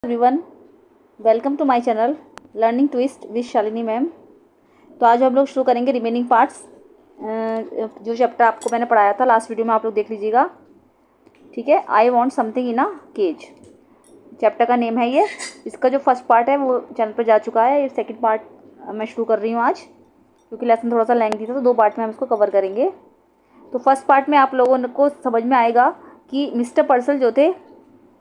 Everyone, welcome to my channel learning twist with Shalini ma'am. तो आज हम लोग शुरू करेंगे रिमेनिंग पार्ट्स। जो चैप्टर आपको मैंने पढ़ाया था लास्ट वीडियो में, आप लोग देख लीजिएगा। ठीक है, I want something in a cage chapter का नेम है ये। इसका जो फर्स्ट पार्ट है वो चैनल पर जा चुका है। ये सेकेंड पार्ट मैं शुरू कर रही हूँ आज, क्योंकि लेसन थोड़ा सा लेंथी था, तो 2 पार्ट में हम इसको कवर करेंगे। तो फर्स्ट पार्ट में आप लोगों को समझ में आएगा कि मिस्टर पर्सल जो थे,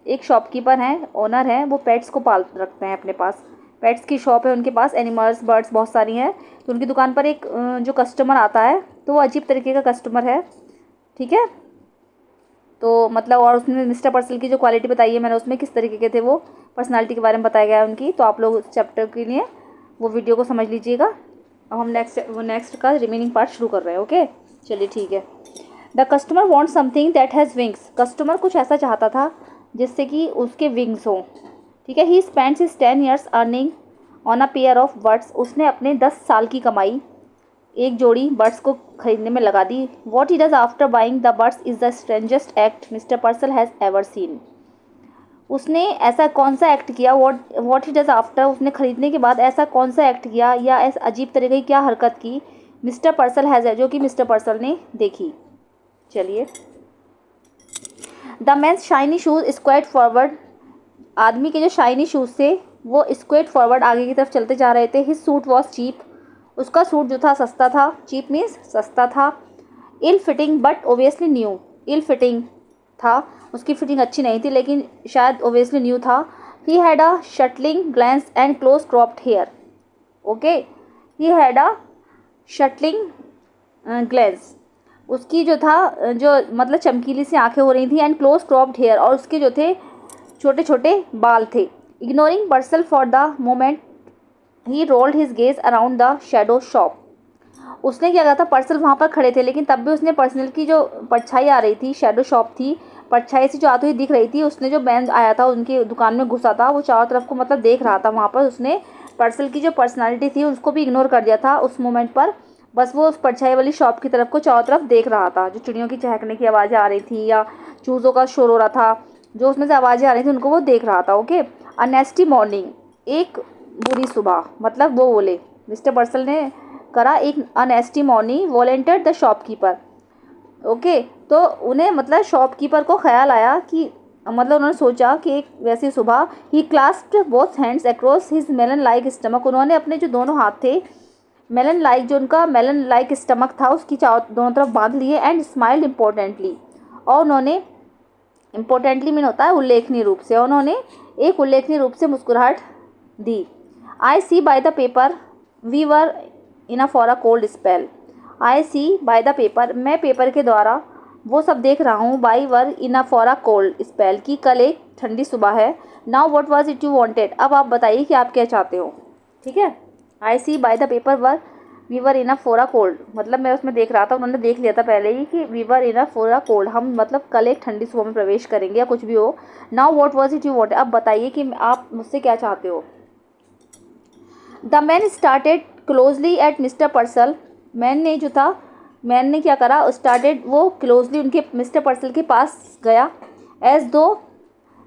एक शॉपकीपर हैं, ओनर हैं, वो पेट्स को पाल रखते हैं अपने पास। पेट्स की शॉप है उनके पास, एनिमल्स बर्ड्स बहुत सारी हैं। तो उनकी दुकान पर एक जो कस्टमर आता है, तो वो अजीब तरीके का कस्टमर है। ठीक है, तो मतलब और उसमें मिस्टर पर्सल की जो क्वालिटी बताई है मैंने, उसमें किस तरीके के थे वो पर्सनालिटी के बारे में बताया गया है उनकी। तो आप लोग उस चैप्टर के लिए वो वीडियो को समझ लीजिएगा। अब हम नेक्स्ट का रिमेनिंग पार्ट शुरू कर रहे हैं। ओके, चलिए ठीक है। The customer want something that has wings. Customer कुछ ऐसा चाहता था जिससे कि उसके विंग्स हों। ठीक है, he spends his 10 years earning on a pair of birds. उसने अपने 10 साल की कमाई एक जोड़ी बर्ड्स को खरीदने में लगा दी। What he does after buying the birds is the strangest act mister Purcell has ever seen. उसने ऐसा कौन सा एक्ट किया, वॉट ही डज आफ्टर, उसने खरीदने के बाद ऐसा कौन सा एक्ट किया या ऐसा अजीब तरीके की क्या हरकत की मिस्टर पर्सल हैज़, जो कि मिस्टर पर्सल ने देखी। चलिए, the man's shiny shoes squeaked forward. आदमी के जो शाइनी शूज़ थे वो स्क्वेट फॉरवर्ड आगे की तरफ चलते जा रहे थे। His suit was cheap. उसका सूट जो था सस्ता था। चीप मीन्स सस्ता था। Ill fitting but obviously new. Ill fitting था, उसकी फिटिंग अच्छी नहीं थी, लेकिन शायद ओबियसली न्यू था। He had a shuttling glance and close cropped hair. Okay, he had a shuttling glance, उसकी जो था, जो मतलब चमकीली सी आंखें हो रही थी, एंड क्लोज क्रॉप्ड हेयर, और उसके जो थे छोटे छोटे बाल थे। Ignoring पर्सल for the moment he rolled his gaze around the shadow shop. उसने क्या कहा था, पर्सल वहाँ पर खड़े थे, लेकिन तब भी उसने पर्सनल की जो परछाई आ रही थी, शैडो शॉप थी, परछाई से जो आती हुई दिख रही थी, उसने जो बैंड आया था उनकी दुकान में घुसा था, वो चारों तरफ को मतलब देख रहा था। वहाँ पर उसने पर्सल की जो पर्सनालिटी थी उसको भी इग्नोर कर दिया था उस मोमेंट पर। बस वो उस परछाई वाली शॉप की तरफ को चारों तरफ देख रहा था। जो चिड़ियों की चहकने की आवाज़ें आ रही थी या चूज़ों का शोर हो रहा था, जो उसमें से आवाज़ें आ रही थी, उनको वो देख रहा था। ओके, अ नेस्टी मॉर्निंग, एक बुरी सुबह, मतलब वो बोले मिस्टर पर्सल ने करा एक honesty morning volunteer the shopkeeper. Okay, तो उन्हें मतलब शॉपकीपर को ख्याल आया कि मतलब उन्होंने सोचा कि एक वैसी सुबह, he clasped both hands across his melon like stomach. उन्होंने अपने जो दोनों हाथ थे, मेलन लाइक, जो उनका मेलन लाइक स्टमक था, उसकी दोनों तरफ बांध लिए, एंड स्माइल्ड इम्पोर्टेंटली, और उन्होंने, इम्पोर्टेंटली मीन होता है उल्लेखनीय रूप से, उन्होंने एक उल्लेखनीय रूप से मुस्कुराहट दी। I see by the paper we were in a for a cold spell. I see by the paper, मैं पेपर के द्वारा वो सब देख रहा हूँ। By were in a for a cold spell, की कल एक ठंडी सुबह है। Now what was it you wanted, अब आप बताइए कि आप क्या चाहते हो। ठीक है, I see by the paper we were in a for a cold, मतलब मैं उसमें देख रहा था, उन्होंने देख लिया था पहले ही कि we were in a for a cold, हम मतलब कल एक ठंडी सुबह में प्रवेश करेंगे या कुछ भी हो। Now what was it you wanted, अब बताइए कि आप मुझसे क्या चाहते हो। The man started closely at mister पर्सल। Man ने क्या करा, स्टार्टेड, वो क्लोजली उनके मिस्टर पर्सल के पास गया। एज दो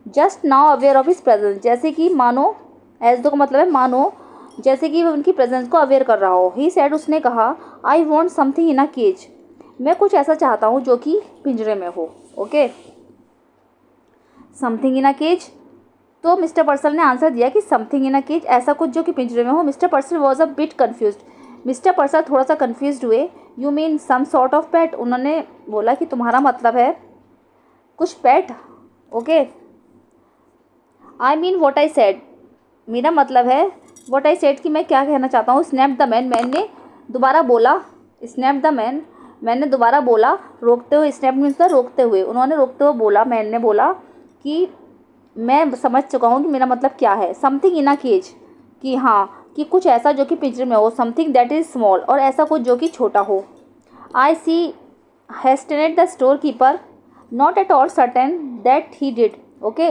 just now aware of his presence, जैसे कि मानो, एज दो का मतलब है मानो, जैसे कि वो उनकी प्रेजेंस को अवेयर कर रहा हो। ही सेड, उसने कहा, I want something in a cage, मैं कुछ ऐसा चाहता हूँ जो कि पिंजरे में हो। Okay, something in a cage, तो मिस्टर पर्सल ने आंसर दिया कि समथिंग इन अ केज, ऐसा कुछ जो कि पिंजरे में हो। Mister Purcell was a bit confused, mister Purcell थोड़ा सा कन्फ्यूज्ड हुए। You mean some sort of pet, उन्होंने बोला कि तुम्हारा मतलब है कुछ pet. Okay, I mean what I said, मेरा मतलब है वॉट आई सेड, कि मैं क्या कहना चाहता हूँ। स्नैप द मैन, मैन ने दोबारा बोला। स्नैप द मैन, मैन ने दोबारा बोला, रोकते हुए। स्नैप मीन्स था रोकते हुए, उन्होंने रोकते हुए बोला, मैन ने बोला कि मैं समझ चुका हूँ कि मेरा मतलब क्या है। समथिंग इन अ केज, कि हाँ, कि कुछ ऐसा जो कि पिंजरे में हो। समथिंग दैट इज़ स्मॉल, और ऐसा कुछ जो कि छोटा हो। I see hastened the storekeeper, not at all certain that he did. Okay,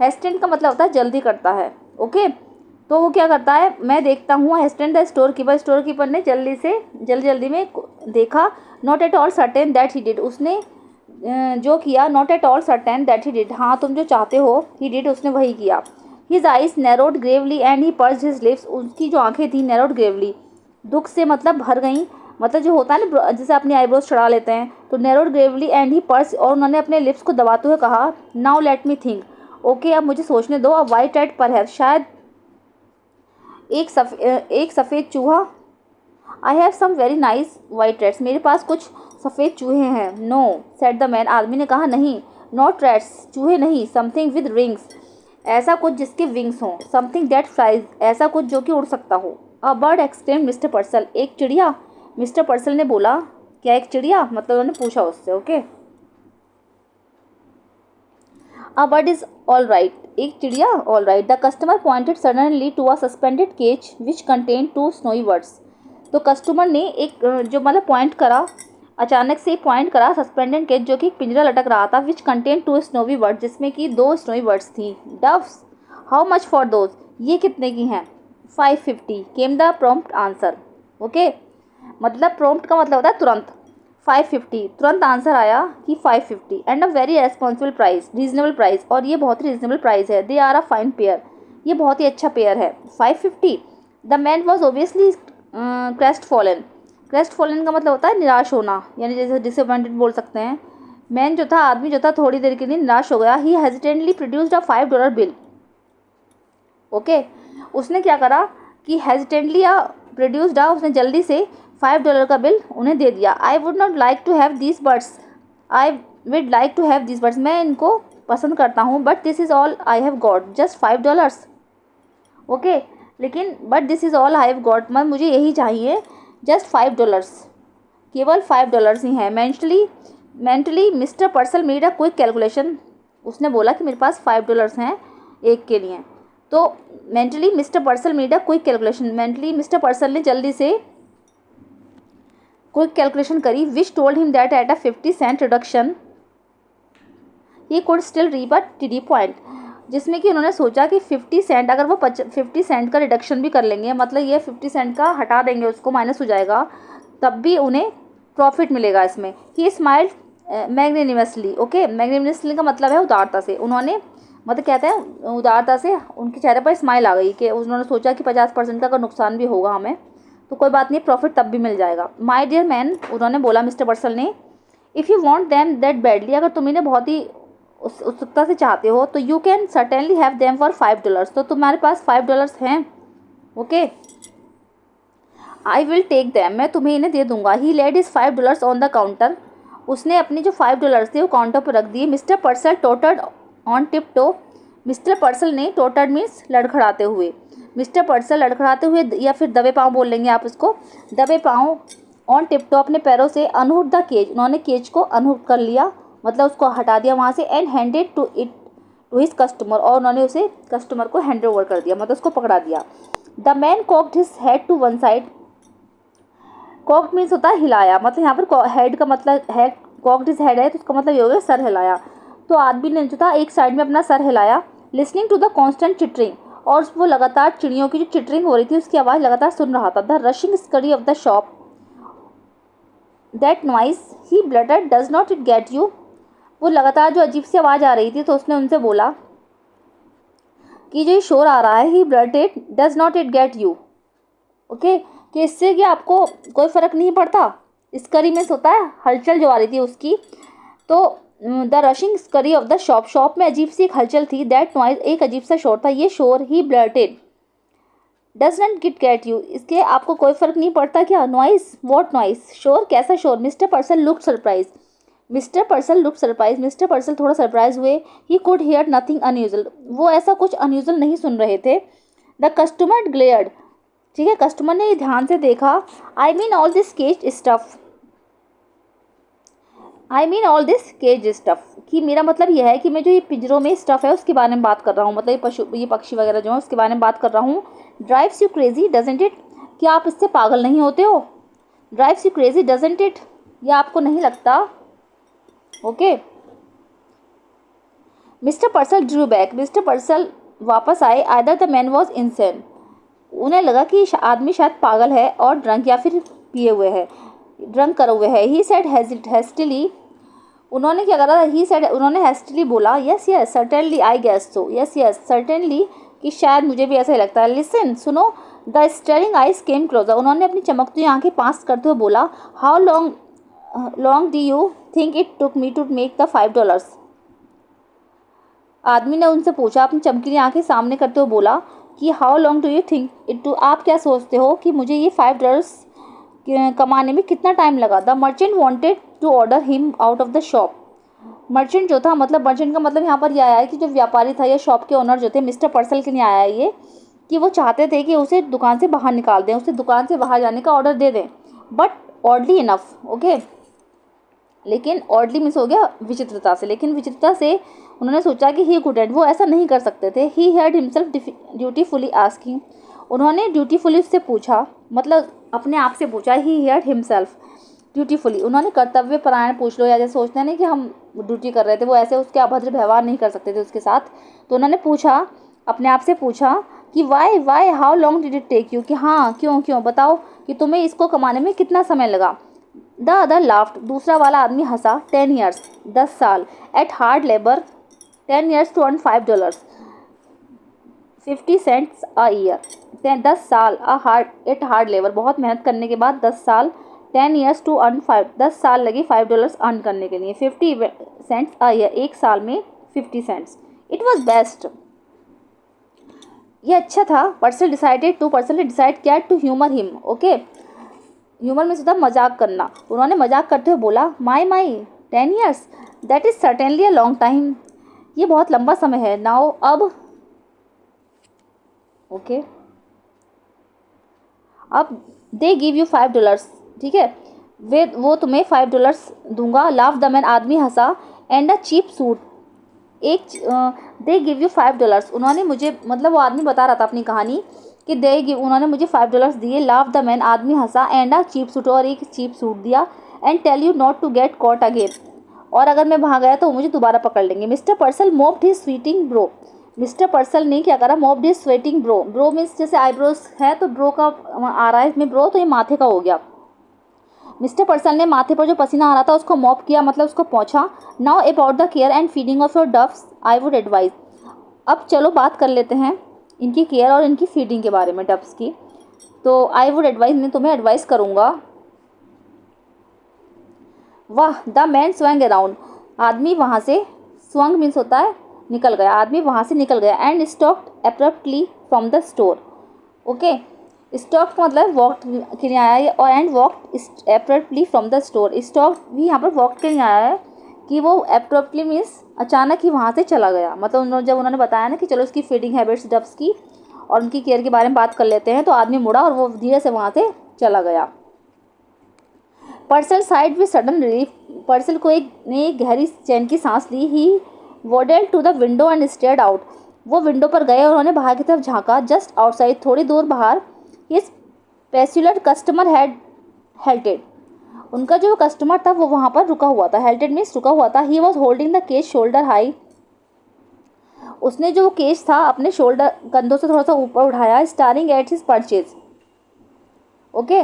hastened का मतलब होता है जल्दी करता है। ओके, तो वो क्या करता है, मैं देखता हूँ। हेस्टेंड द स्टोर कीपर ने जल्दी में देखा। Not at all certain that he did, उसने जो किया। Not at all certain that he did, हाँ तुम जो चाहते हो। ही डिड, उसने वही किया। His eyes narrowed Gravely and he pursued his lips, उसकी जो आंखें थी नैरोड ग्रेवली, दुख से मतलब भर गई, मतलब जो होता है ना जैसे अपनी आईब्रोज चढ़ा लेते हैं, तो narrowed Gravely and he purse, और उन्होंने अपने लिप्स को दबाते हुए कहा, now let me think, okay अब मुझे सोचने दो, अब वाइट रेड पर है, शायद एक सफ़ेद चूहा, I have some very nice white rats, मेरे पास कुछ सफ़ेद चूहे हैं। नो सेड द मैन, आदमी ने कहा नहीं, नॉट रैट्स, चूहे नहीं, समथिंग विद रिंग्स, ऐसा कुछ जिसके विंग्स हों, समथिंग दैट फ्लाइज, ऐसा कुछ जो कि उड़ सकता हो। अ बर्ड एक्सक्लेम्ड मिस्टर पर्सल, एक चिड़िया, मिस्टर पर्सल ने बोला, क्या एक चिड़िया, मतलब उन्होंने पूछा उससे, okay. A bird is all right, एक चिड़िया, all right. The customer pointed suddenly to a suspended cage which contain 2 snowy birds, तो कस्टमर ने एक जो मतलब पॉइंट करा, अचानक से पॉइंट करा सस्पेंडेड केज, जो कि पिंजरा लटक रहा था, विच कंटेन 2 स्नोवी बर्ड्स, जिसमें कि 2 स्नोई बर्ड्स थी। Doves, how much for those, ये कितने की हैं। 550 came the prompt answer, okay, मतलब प्रॉम्प्ट का मतलब होता है तुरंत, 550 तुरंत आंसर आया कि 550, and a very responsible price, reasonable price, और ये बहुत ही रीजनेबल प्राइस है। They are a fine pair, ये बहुत ही अच्छा पेयर है। 550, the man was obviously crestfallen, crestfallen का मतलब होता है निराश होना, यानी जैसे डिसअपॉइंटेड बोल सकते हैं। मैन जो था, आदमी जो था, थोड़ी देर के लिए निराश हो गया। He hesitantly produced a $5 bill, okay, उसने क्या करा कि हेजिटेंटली प्रोड्यूस्ड, उसने जल्दी से $5 का बिल उन्हें दे दिया। I would not like to have these birds, I would like to have these birds, मैं इनको पसंद करता हूँ, but this is all I have got, just $5, okay, लेकिन but this is all I have got, मतलब मुझे यही चाहिए, जस्ट $5, केवल $5 ही हैं। Mentally mister Purcell made a quick calculation, उसने बोला कि मेरे पास $5 हैं एक के लिए, तो mentally mister Purcell made a quick calculation, mentally mister Purcell ने जल्दी से क्विक कैलकुलेशन करी, which told him that at a 50 cent reduction he could still reap a tidy point, जिसमें कि उन्होंने सोचा कि 50 सेंट, अगर वो 50 सेंट का रिडक्शन भी कर लेंगे, मतलब ये 50 सेंट का हटा देंगे, उसको माइनस हो जाएगा, तब भी उन्हें प्रॉफिट मिलेगा इसमें। ही स्माइल्ड मैग्नेनिमसली, ओके, मैग्नेनिमसली का मतलब है उदारता से, उन्होंने मतलब कहते हैं उदारता से उनके चेहरे पर स्माइल आ गई कि उन्होंने सोचा कि 50% का अगर नुकसान भी होगा हमें तो कोई बात नहीं, प्रॉफिट तब भी मिल जाएगा। माय डियर मैन, उन्होंने बोला मिस्टर पर्सल ने, if you want them that badly, अगर तुम इन्हें बहुत ही उत्सुकता से चाहते हो तो you can certainly have them for $5, तो तुम्हारे पास $5 हैं, okay, I will take them, मैं तुम्हें इन्हें दे दूंगा। He laid his $5 on the counter, उसने अपने जो $5 थे वो काउंटर पर रख दिए। Mister Purcell tottered on tiptoe, mister Purcell ने, टोटर्ड मीन्स लड़खड़ाते हुए, मिस्टर पर्सल लड़खड़ाते हुए या फिर दबे पाँव बोल लेंगे आप इसको, दबे पाँव, ऑन टिप टो अपने पैरों से, अनहुड द केज, उन्होंने केज को अनहुड कर लिया, मतलब उसको हटा दिया वहाँ से, and handed to it to his customer, और उन्होंने उसे कस्टमर को हैंड ओवर कर दिया, मतलब उसको पकड़ा दिया। The man cocked his head to one side, cocked means होता है हिलाया, मतलब यहाँ पर हेड का मतलब है, कॉक्ड हिज हेड है तो उसका मतलब ये हो गया सर हिलाया, तो आदमी ने जो था एक साइड में अपना सर हिलाया। Listening to the constant chittering, और वो लगातार चिड़ियों की जो चिटरिंग हो रही थी उसकी आवाज़ लगातार सुन रहा था। The rushing scurry of the shop, that noise he blurted, does not it get you, वो लगातार जो अजीब सी आवाज़ आ रही थी तो उसने उनसे बोला कि जो ये शोर आ रहा है, he blurted, does not it get you, okay, कि इससे कि आपको कोई फ़र्क नहीं पड़ता। स्करी में होता है हलचल जो आ रही थी उसकी, तो the rushing scurry of the shop, shop में अजीब सी एक हलचल थी, दैट नॉइज, एक अजीब सा शोर था, ये शोर, he blurted, does not it get you, इसके आपको कोई फ़र्क नहीं पड़ता क्या। नॉइस, वॉट नॉइस, शोर, कैसा शोर। Mister पर्सल look surprise, mister पर्सल look surprise, mister Purcell थोड़ा सरप्राइज हुए। He could hear nothing unusual, वो ऐसा कुछ अनयूजल नहीं सुन रहे थे। द कस्टमर ग्लेयर्ड, ठीक है, कस्टमर ने ध्यान से देखा। I mean all this cage stuff, I mean all this cage stuff, कि मेरा मतलब यह है कि मैं जो ये पिंजरों में स्टफ़ है उसके बारे में बात कर रहा हूँ, मतलब ये पक्षी वगैरह जो है उसके बारे में बात कर रहा हूँ। Drives you crazy doesn't it, क्या आप इससे पागल नहीं होते हो। Drives you crazy doesn't it, या आपको नहीं लगता, okay. Mister पर्सल Drew back, mister पर्सल वापस आए। Either the man was insane, उन्हें लगा कि आदमी शायद पागल है और ड्रंक या फिर पिए हुए है, ड्रंक करे हुए है। ही सेड हेस्टिली, उन्होंने क्या करा, ही सेड, उन्होंने हेस्टली बोला, yes yes certainly I guess so, yes yes certainly, कि शायद मुझे भी ऐसा ही लगता है। लिसन सुनो, the staring eyes came closer, उन्होंने अपनी चमकती आंखें पास करते हुए बोला, how long do you think it took me to make the $5। आदमी ने उनसे पूछा, अपनी चमकीली आंखें सामने करते हुए बोला कि how long do you think it to, आप क्या सोचते हो कि मुझे ये $5 कमाने में कितना टाइम लगा। The merchant wanted to order him out of the shop, merchant जो था, मतलब मर्चेंट का मतलब यहाँ पर यह आया है कि जो व्यापारी था या शॉप के ओनर जो थे, मिस्टर पर्सल के लिए आया है ये, कि वो चाहते थे कि उसे दुकान से बाहर निकाल दें, उसे दुकान से बाहर जाने का ऑर्डर दे दें। बट ऑडली इनफ, ओके, लेकिन ऑडली मिस हो गया विचित्रता से, लेकिन विचित्रता से उन्होंने सोचा कि ही कुडेंट, वो ऐसा नहीं कर सकते थे। ही हैड हिमसेल्फ ड्यूटीफुली आस्किंग, उन्होंने ड्यूटीफुली उससे पूछा, मतलब अपने आप से पूछा, ही हैड हिमसेल्फ ड्यूटीफुली, उन्होंने कर्तव्य परायण पूछ लो, या जैसे सोचते हैं ना कि हम ड्यूटी कर रहे थे, वो ऐसे उसके अभद्र व्यवहार नहीं कर सकते थे उसके साथ। तो उन्होंने पूछा, अपने आप से पूछा कि why how long did it take you, कि हाँ क्यों बताओ कि तुम्हें इसको कमाने में कितना समय लगा। द अदर लाफ्ट, दूसरा वाला आदमी हंसा। 10 years, 10 साल, at hard labour 10 years to earn $5, 50 cents a year, 10 साल, एट हार्ड लेबर, बहुत मेहनत करने के बाद 10 साल, 10 years टू अर्न 5, 10 साल लगे $5 अर्न करने के लिए, 50 cents a year, एक साल में 50 cents। इट वॉज बेस्ट, ये अच्छा था। पर्सन ने डिसाइड किया to humour him, okay, humour में सीधा मजाक करना। उन्होंने मजाक करते हुए बोला, my 10 years, that is certainly a long time, ये बहुत लंबा समय है। नाउ अब, ओके, अब दे गिव यू $5, ठीक है, वो तुम्हें $5 दूंगा। लाफ द मैन, आदमी हंसा। एंड अ चीप सूट, एक दे गिव यू $5, उन्होंने मुझे, मतलब वो आदमी बता रहा था अपनी कहानी कि उन्होंने मुझे $5 दिए। लाफ द मैन, आदमी हंसा। एंड अ चीप सूट, और एक चीप सूट दिया। And tell you not to get caught again, और अगर मैं वहाँ गया तो मुझे दोबारा पकड़ लेंगे। Mister Purcell mopped his sweating brow, mister Purcell ने क्या करा, mopped his sweating brow, brow means जैसे आईब्रोज है तो ब्रो का आ रहा है इसमें ब्रो, तो ये माथे का हो गया। मिस्टर पर्सल ने माथे पर जो पसीना आ रहा था उसको मॉप किया, मतलब उसको पोंछा। Now about the care and feeding of your doves I would advise, अब चलो बात कर लेते हैं इनकी केयर और इनकी फीडिंग के बारे में, डव्स की। तो आई वुड एडवाइज, मैं तुम्हें एडवाइस करूँगा। वाह, द मैन स्वैंग अराउंड, आदमी वहाँ से, स्वंग मीन्स होता है निकल गया, आदमी वहाँ से निकल गया। And stocked abruptly from the store, okay, stock मतलब वॉक के लिए आया है, और and walk abruptly from the store, stock भी यहाँ पर वॉक के लिए आया है कि वो एब्रप्टली मीन्स अचानक ही वहाँ से चला गया। मतलब जब उन्होंने बताया ना कि चलो उसकी फीडिंग हैबिट्स डव्स की और उनकी केयर के बारे में बात कर लेते हैं, तो आदमी मुड़ा और वो धीरे से वहाँ से चला गया। Purcell sighed with sudden relief, Purcell को एक गहरी चैन की सांस ली। He waddled to the window and stared out, वो विंडो पर गए और उन्होंने बाहर की तरफ झांका। जस्ट आउटसाइड, थोड़ी दूर बाहर, हिज पेस्युलर कस्टमर हैड हेल्टेड, उनका जो कस्टमर था वो वहाँ पर रुका हुआ था। हेल्टेड मीन्स रुका हुआ था। He was holding the cage shoulder high, उसने जो केज था अपने शोल्डर कंधों से थोड़ा सा ऊपर उठाया। Starring at his purchase, okay,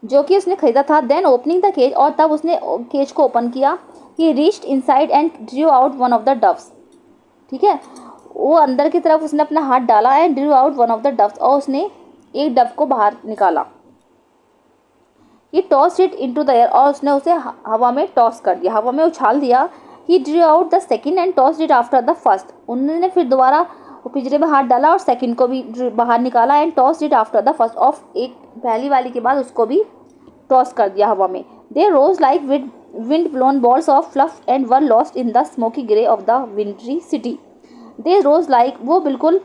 जो कि उसने खरीदा था। देन ओपनिंग द केज, और तब उसने केज को ओपन किया। ही reached inside and drew out one of the doves, ठीक है, वो अंदर की तरफ उसने अपना हाथ डाला। And drew out one of the doves, और उसने एक डव को बाहर निकाला। He toss it into the air, और उसने उसे हवा में टॉस कर दिया, हवा में उछाल दिया। He drew out the second and toss it after the first, उन्होंने फिर दोबारा पिंजरे में हाथ डाला और सेकंड को भी बाहर निकाला। And toss it after the first, of एक पहली वाली के बाद उसको भी टॉस कर दिया हवा में। They rose like wind blown balls of fluff and were lost in the smoky grey of the wintry city. They rose like, वो बिल्कुल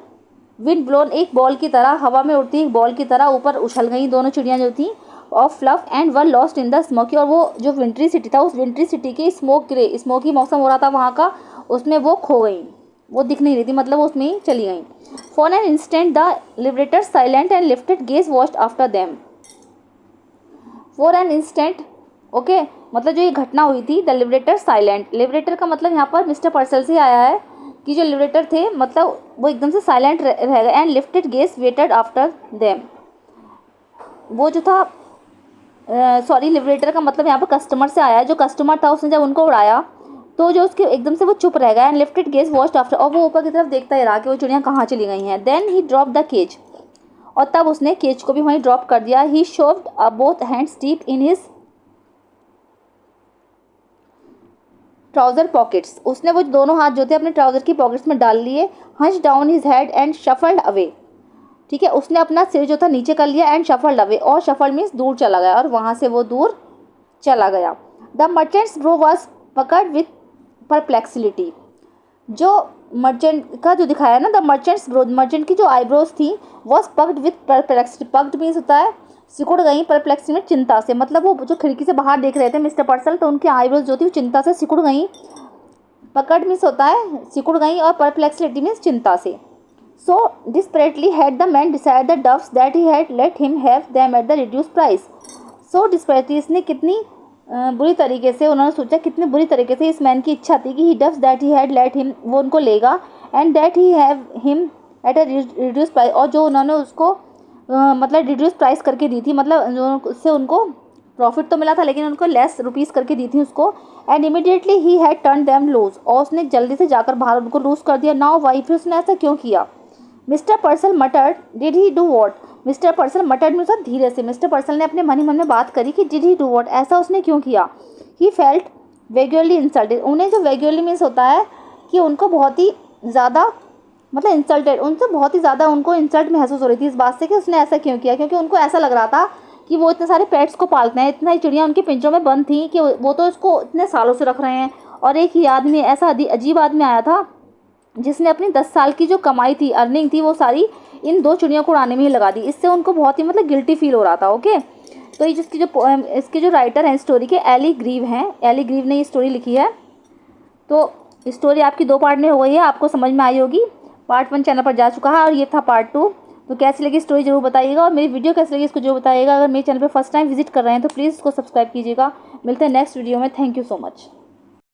विंड ब्लोन, एक बॉल की तरह, हवा में उड़ती एक बॉल की तरह ऊपर उछल गई दोनों चिड़ियाँ जो थी। Of fluff and were lost in the smoky, और वो जो विंट्री सिटी था उस विंट्री सिटी के स्मोकी मौसम हो रहा था वहाँ का, उसमें वो खो गई, वो दिख नहीं रही थी, मतलब उसमें ही चली गई। For an instant the liberator silent and lifted gauge watched after them. For an instant, okay, मतलब जो ये घटना हुई थी, द लिबरेटर साइलेंट, लिबरेटर का मतलब यहाँ पर मिस्टर पर्सल से आया है कि जो लिबरेटर थे मतलब वो एकदम से साइलेंट रह गए। And lifted cage waited after them, वो जो था सॉरी लिबरेटर का मतलब यहाँ पर कस्टमर से आया है। जो कस्टमर था उसने जब उनको उड़ाया तो जो उसके एकदम से वो चुप रह गया and lifted gauge watched after, और वो ऊपर की तरफ देखता ही रहा कि वो चिड़ियाँ कहाँ चली गई हैं। Then he drop the cage, और तब उसने केज को भी वहीं ड्रॉप कर दिया। He shoved both hands deep in his trouser pockets, उसने वो दोनों हाथ जो थे अपने ट्राउजर की पॉकेट्स में डाल लिए। Hunch down his head and shuffled away, ठीक है, उसने अपना सिर जो था नीचे कर लिया एंड शफल्ड अवे, और शफल्ड मीन्स दूर चला गया, और वहाँ से वो दूर चला गया। द मर्चेंट्स ब्रो वॉज पकड़ विथ परप्लेक्सिलिटी, जो मर्चेंट का जो दिखाया ना, द मर्चेंट्स ब्रो, मर्चेंट की जो आईब्रोज थी वॉज पक्ड विथ परप्लेक्सिटी, पक्ड मीन्स होता है सिकुड़ गई, परप्लेक्सिटी में चिंता से, मतलब वो जो खिड़की से बाहर देख रहे थे मिस्टर पर्सल, तो उनकी आईब्रोज जो थी वो चिंता से सिकुड़ गई। पकड़ मीन्स होता है सिकुड़ गई, और परप्लेक्सिटी मीन्स चिंता से। So desperately had the man decide the doves that he had let him have them at the reduce price. So desperately, इसने कितनी बुरी तरीके से, उन्होंने सोचा कितनी बुरी तरीके से इस मैन की इच्छा थी कि he doves that he had let him, वो उनको लेगा, and that he have him at a reduce price, और जो उन्होंने उसको मतलब रिड्यूस प्राइस करके दी थी, मतलब उससे उनको प्रॉफिट तो मिला था लेकिन उनको लेस रुपीज़ करके दी थी उसको। And immediately he had turn them loose, और उसने जल्दी से जाकर बाहर उनको लूज कर दिया। नाउ वाई, फिर उसने ऐसा क्यों किया? Mister पर्सल मटर्ड, did he do what, mister पर्सल मटर्ड में धीरे से मिस्टर पर्सल ने अपने मन ही मन में बात करी कि डिड ही डू वॉट, ऐसा उसने क्यों किया। ही फेल्ट वेग्युअरली इंसल्टेड, उन्हें जो वेग्युअरली मीन्स होता है कि उनको बहुत ही ज़्यादा मतलब इंसल्टेड, उनसे बहुत ही ज़्यादा उनको इंसल्ट महसूस हो रही थी इस बात से कि उसने ऐसा क्यों किया, क्योंकि उनको ऐसा लग रहा था कि वो इतने सारे पेट्स को पालते हैं, इतना ही चिड़ियाँ उनके पिंजरों में बंद थी कि वो तो उसको इतने सालों से रख रहे हैं, और एक ही आदमी, ऐसा अजीब आदमी आया था जिसने अपनी 10 साल की जो कमाई थी, अर्निंग थी, वो सारी इन 2 चिड़ियों को उड़ाने में ही लगा दी। इससे उनको बहुत ही मतलब गिल्टी फील हो रहा था। ओके, तो ये जिसकी जो इसके जो राइटर हैं स्टोरी के, एली ग्रीव हैं, एली ग्रीव ने ये स्टोरी लिखी है। तो स्टोरी आपकी 2 पार्ट में हो गई है, आपको समझ में आई होगी। पार्ट 1 चैनल पर जा चुका है और ये था पार्ट 2। तो कैसी लगी स्टोरी जरूर बताइएगा, और मेरी वीडियो कैसी लगी इसको जरूर बताइएगा। अगर मेरे चैनल पर फर्स्ट टाइम विजिट कर रहे हैं तो प्लीज़ इसको सब्सक्राइब कीजिएगा। मिलते हैं नेक्स्ट वीडियो में। Thank you so much.